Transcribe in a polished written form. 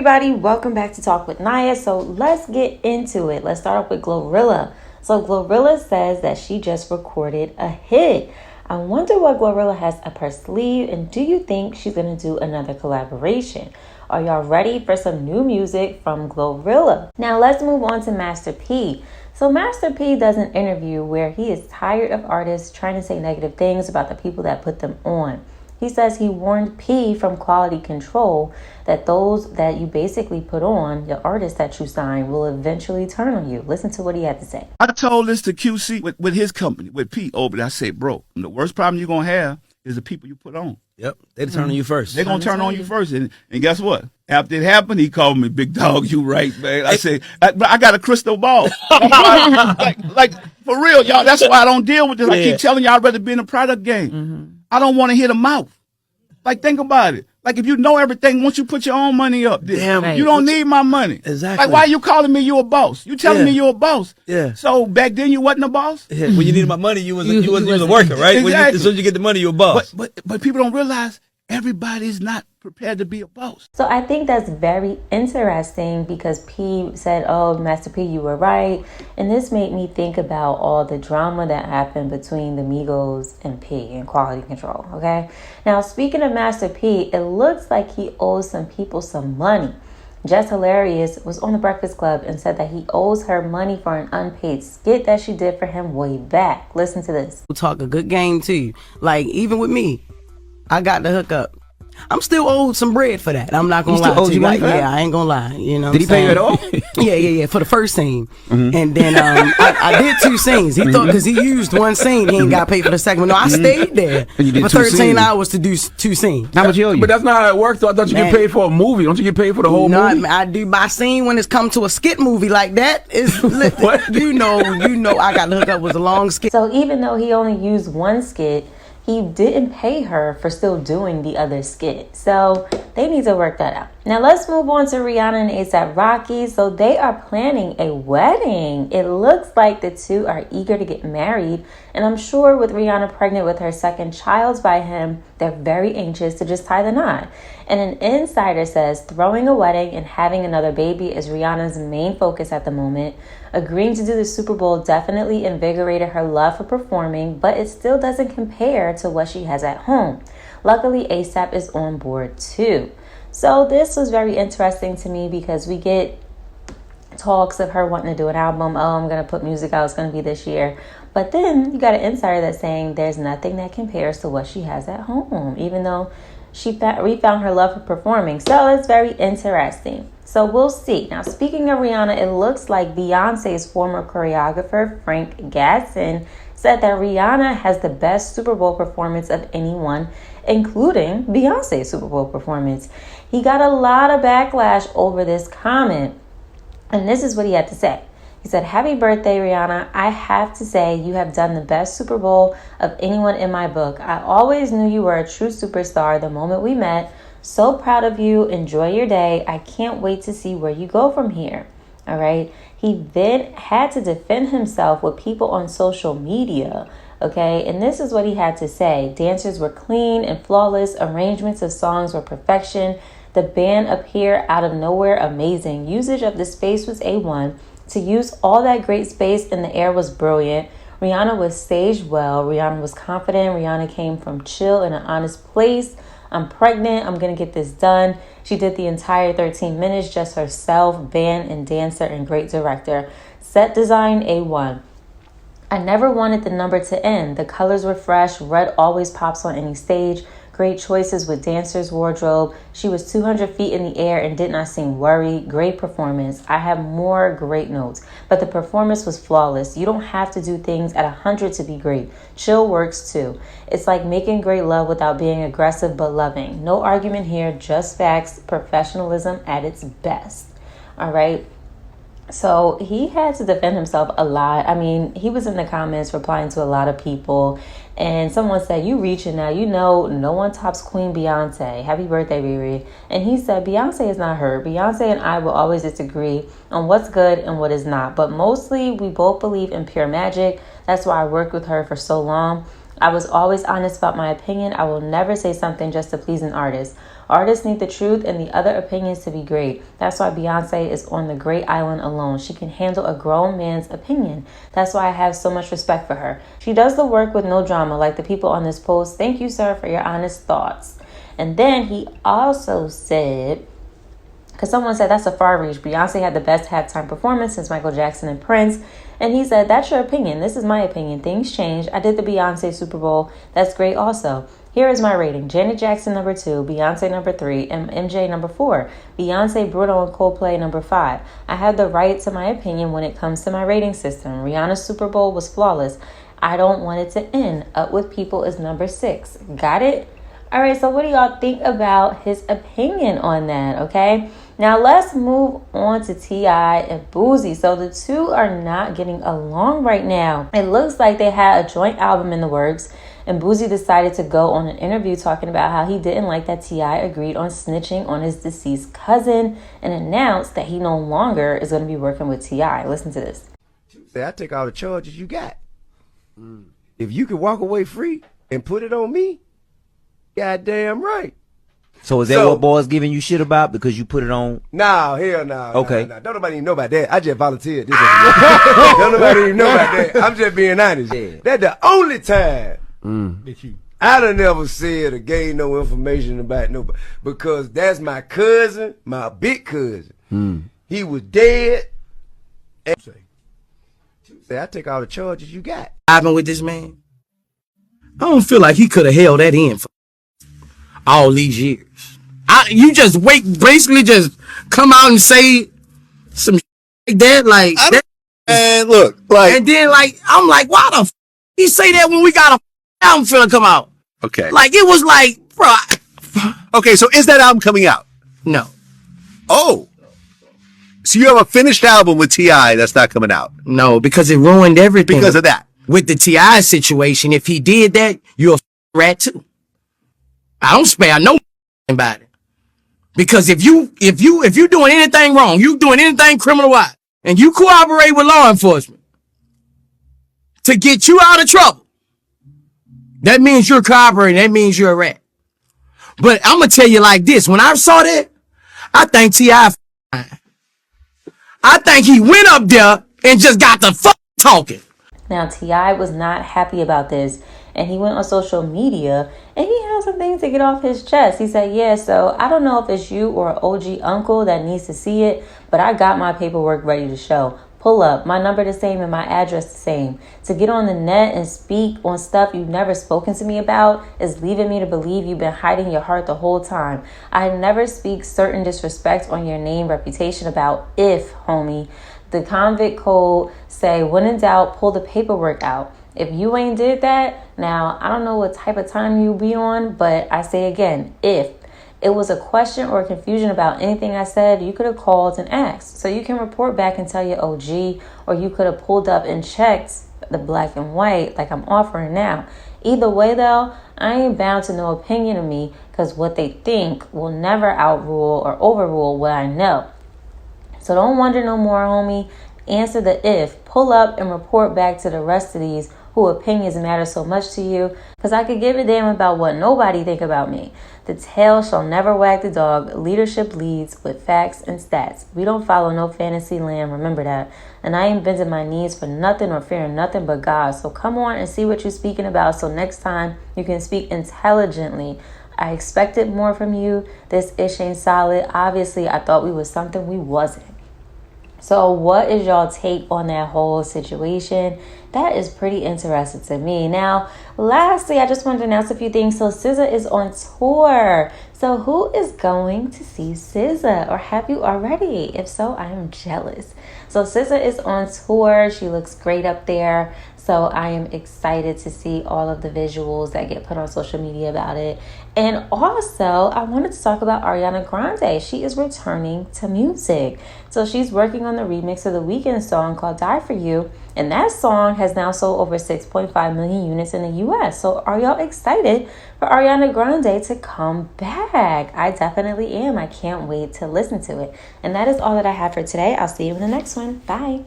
everybody, welcome back to Talk With Nia. So let's get into it. Let's start off with Glorilla. So Glorilla says that she just recorded a hit. I wonder what Glorilla has up her sleeve, and do you think she's going to do another collaboration? Are y'all ready for some new music from Glorilla? Now let's move on to Master P. So Master P does an interview where he is tired of artists trying to say negative things about the people that put them on. He says he warned P from quality control that those that you basically put on, the artists that you sign, will eventually turn on you. Listen to what he had to say. I told this to QC with his company, with P over there. I said, bro, the worst problem you're going to have is the people you put on. Yep, they turn on you first. They're going to turn on you first. And guess what? After it happened, he called me, big dog, you right, man. I said, I got a crystal ball. like, for real, y'all, that's why I don't deal with this. I keep telling y'all I'd rather be in the product game. Mm-hmm. I don't want to hit a mouth. Like, think about it. Like, if you know everything, once you put your own money up, then you don't need my money. Exactly. Like, why are you calling me you a boss? You telling me you a boss. Yeah. So back then you wasn't a boss? Yeah. When you needed my money, you was a worker, right? Exactly. As soon as you get the money, you're a boss. But people don't realize everybody's not prepared to be a boss. So I think that's very interesting because P said, oh, Master P, you were right. And this made me think about all the drama that happened between the Migos and P and quality control, okay? Now, speaking of Master P, it looks like he owes some people some money. Jess Hilarious was on The Breakfast Club and said that he owes her money for an unpaid skit that she did for him way back. Listen to this. We'll talk a good game to you. Like, even with me, I got the hookup. I'm still owed some bread for that. I'm not gonna lie to you. Like, yeah, I ain't gonna lie. You know, did he pay you at all? yeah, for the first scene, and then I did 2 scenes. He thought because he used 1 scene, he ain't got paid for the second one. No, I stayed there for 13 hours to do 2 scenes. How much you owe you? But that's not how it works. Though. I thought you get paid for a movie. Don't you get paid for the whole movie? No, I do by scene when it's come to a skit movie like that. It's you know, I got the hookup was a long skit. So even though he only used 1 skit, he didn't pay her for still doing the other skit. So they need to work that out. Now let's move on to Rihanna and A$AP Rocky. So they are planning a wedding. It looks like the two are eager to get married. And I'm sure with Rihanna pregnant with her second child by him, they're very anxious to just tie the knot. And an insider says throwing a wedding and having another baby is Rihanna's main focus at the moment. Agreeing to do the Super Bowl definitely invigorated her love for performing, but it still doesn't compare to what she has at home. Luckily, A$AP is on board too. So this was very interesting to me because we get talks of her wanting to do an album. Oh, I'm going to put music out. It's going to be this year. But then you got an insider that's saying there's nothing that compares to what she has at home, even though she refound her love for performing. So it's very interesting. So we'll see. Now, speaking of Rihanna, it looks like Beyonce's former choreographer, Frank Gatson, said that Rihanna has the best Super Bowl performance of anyone, including Beyonce's Super Bowl performance. He got a lot of backlash over this comment. And this is what he had to say. He said, happy birthday, Rihanna. I have to say you have done the best Super Bowl of anyone in my book. I always knew you were a true superstar the moment we met. So proud of you. Enjoy your day. I can't wait to see where you go from here. All right. He then had to defend himself with people on social media. Okay. And this is what he had to say. Dancers were clean and flawless. Arrangements of songs were perfection. The band appeared out of nowhere amazing. Usage of the space was A1. To use all that great space in the air was brilliant. Rihanna was staged well. Rihanna was confident. Rihanna came from chill in an honest place. I'm pregnant. I'm going to get this done. She did the entire 13 minutes, just herself, band and dancer and great director. Set design A1. I never wanted the number to end. The colors were fresh. Red always pops on any stage. Great choices with dancer's wardrobe. She was 200 feet in the air and did not seem worried. Great performance. I have more great notes, but the performance was flawless. You don't have to do things at 100 to be great. Chill works too. It's like making great love without being aggressive but loving. No argument here, just facts. Professionalism at its best. All right. So he had to defend himself a lot. I mean, he was in the comments replying to a lot of people. And someone said, you reaching now. You know, no one tops Queen Beyonce. Happy birthday, Riri. And he said, Beyonce is not her. Beyonce and I will always disagree on what's good and what is not. But mostly, we both believe in pure magic. That's why I worked with her for so long. I was always honest about my opinion. I will never say something just to please an artist. Artists need the truth and the other opinions to be great. That's why Beyonce is on the great island alone. She can handle a grown man's opinion. That's why I have so much respect for her. She does the work with no drama, like the people on this post. Thank you, sir, for your honest thoughts. And then he also said, because someone said that's a far reach. Beyonce had the best halftime performance since Michael Jackson and Prince. And he said, that's your opinion. This is my opinion. Things change. I did the Beyonce Superbowl. That's great also. Here is my rating. Janet Jackson number 2, Beyonce number 3, and MJ number 4. Beyonce, Bruno, and Coldplay number 5. I have the right to my opinion when it comes to my rating system. Rihanna Superbowl was flawless. I don't want it to end. Up With People is number 6. Got it? All right, so what do y'all think about his opinion on that, okay? Now let's move on to T.I. and Boosie. So the two are not getting along right now. It looks like they had a joint album in the works, and Boosie decided to go on an interview talking about how he didn't like that T.I. agreed on snitching on his deceased cousin and announced that he no longer is going to be working with T.I. Listen to this. I take all the charges you got. If you could walk away free and put it on me, goddamn right. So is that what boys giving you shit about because you put it on? No, hell no. Okay. No. Don't nobody even know about that. I just volunteered. Don't nobody even know about that. I'm just being honest. Yeah. That's the only time I done never said or gave no information about nobody. Because that's my cousin, my big cousin. He was dead. And I take all the charges you got. I've been with this man. I don't feel like he could have held that in for all these years. You just basically just come out and say some like that, like that. And look, like, and then like I'm like, why the he say that when we got a album finna come out? okay. Like it was like, bro. Okay, so is that album coming out? No, Oh. So you have a finished album with T.I. that's not coming out no, because it ruined everything. because of that. With the T.I. situation, if he did that, you're a rat too. I don't spare no about it. Because if you doing anything wrong, you doing anything criminal wise, and you cooperate with law enforcement to get you out of trouble, that means you're cooperating. That means you're a rat. But I'm gonna tell you like this: when I saw that, I think T.I. I think he went up there and just got the fuck talking. Now, T.I. was not happy about this, and he went on social media, and he had some things to get off his chest. He said, yeah, so I don't know if it's you or an OG uncle that needs to see it, but I got my paperwork ready to show. Pull up. My number the same and my address the same. To get on the net and speak on stuff you've never spoken to me about is leaving me to believe you've been hiding your heart the whole time. I never speak certain disrespect on your name, reputation about if, homie. The convict code say, when in doubt, pull the paperwork out. If you ain't did that, now, I don't know what type of time you be on, but I say again, if it was a question or confusion about anything I said, you could have called and asked. So you can report back and tell your OG, or you could have pulled up and checked the black and white like I'm offering now. Either way, though, I ain't bound to no opinion of me because what they think will never outrule or overrule what I know. So don't wonder no more, homie. Answer the if. Pull up and report back to the rest of these who opinions matter so much to you, because I could give a damn about what nobody think about me. The tail shall never wag the dog. Leadership leads with facts and stats. We don't follow no fantasy land, remember that. And I ain't bending my knees for nothing or fearing nothing but God. So come on and see what you're speaking about, so next time you can speak intelligently. I expected more from you. This ish ain't solid. Obviously, I thought we was something we wasn't. So what is y'all take on that whole situation? That is pretty interesting to me. Now, lastly, I just wanted to announce a few things. So SZA is on tour. So who is going to see SZA? Or have you already? If so, I am jealous. So SZA is on tour. She looks great up there. So I am excited to see all of the visuals that get put on social media about it. And also, I wanted to talk about Ariana Grande. She is returning to music. So she's working on the remix of the Weeknd song called Die For You. And that song has now sold over 6.5 million units in the US. So are y'all excited for Ariana Grande to come back? I definitely am. I can't wait to listen to it. And that is all that I have for today. I'll see you in the next one. Bye.